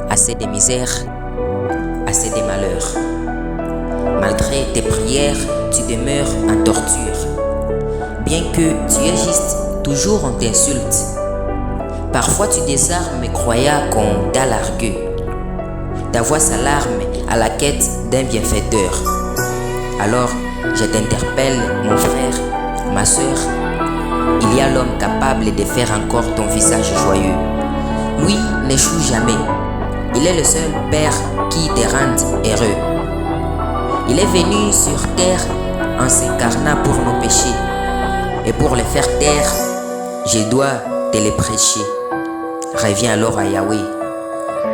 Assez de misère, assez de malheur. Malgré tes prières, tu demeures en torture. Bien que tu es juste, toujours on t'insulte. Parfois tu désarmes croyant qu'on t'a largué. Ta voix s'alarme à la quête d'un bienfaiteur. Alors je t'interpelle, mon frère, ma sœur. Il y a l'homme capable de faire encore ton visage joyeux. Lui n'échoue jamais. Il est le seul Père qui te rende heureux. Il est venu sur terre en s'incarnant pour nos péchés. Et pour les faire taire, je dois te les prêcher. Reviens alors à Yahweh.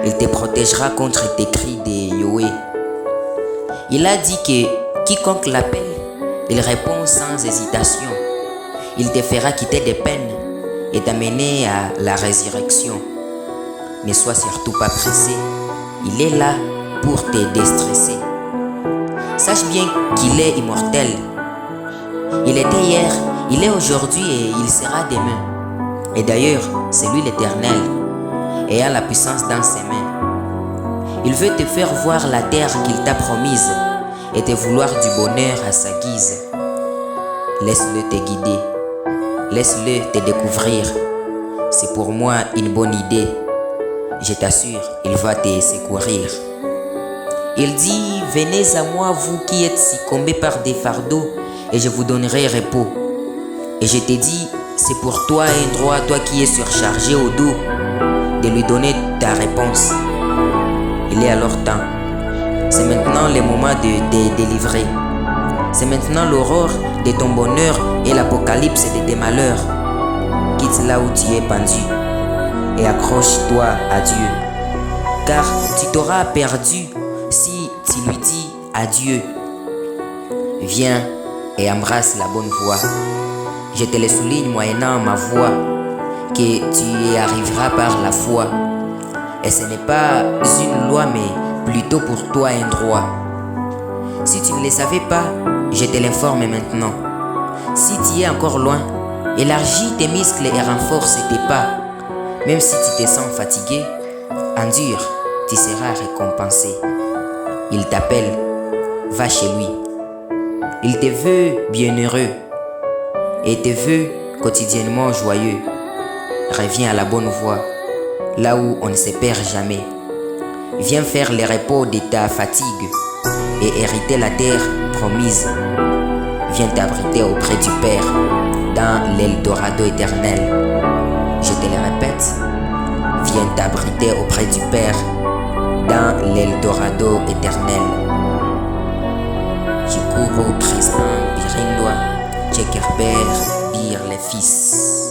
Il te protégera contre tes cris de Yahweh. Il a dit que quiconque l'appelle, il répond sans hésitation. Il te fera quitter des peines et t'amener à la résurrection. Ne sois surtout pas pressé. Il est là pour te déstresser. Sache bien qu'il est immortel. Il était hier, il est aujourd'hui et il sera demain. Et d'ailleurs, c'est lui l'Éternel, ayant la puissance dans ses mains. Il veut te faire voir la terre qu'il t'a promise et te vouloir du bonheur à sa guise. Laisse-le te guider, laisse-le te découvrir. C'est pour moi une bonne idée. Je t'assure, il va te secourir. Il dit, venez à moi vous qui êtes succombés par des fardeaux et je vous donnerai repos. Et je te dis, c'est pour toi un droit, toi qui es surchargé au dos, de lui donner ta réponse. Il est alors temps. C'est maintenant le moment de te délivrer. C'est maintenant l'aurore de ton bonheur et l'apocalypse de tes malheurs. Quitte là où tu es pendu et accroche-toi à Dieu. Car tu t'auras perdu si tu lui dis adieu. Viens et embrasse la bonne voie. Je te le souligne moyennant ma voix, que tu y arriveras par la foi. Et ce n'est pas une loi, mais plutôt pour toi un droit. Si tu ne le savais pas, je te l'informe maintenant. Si tu es encore loin, élargis tes muscles et renforce tes pas. Même si tu te sens fatigué, endure, tu seras récompensé. Il t'appelle, va chez lui. Il te veut bienheureux et te veut quotidiennement joyeux. Reviens à la bonne voie, là où on ne se perd jamais. Viens faire le repos de ta fatigue et hériter la terre promise. Viens t'abriter auprès du Père dans l'Eldorado éternel. Je te le répète, viens t'abriter auprès du Père dans l'Eldorado éternel. Chikuro Crispin Birindwa, Chekerber, Bir le fils.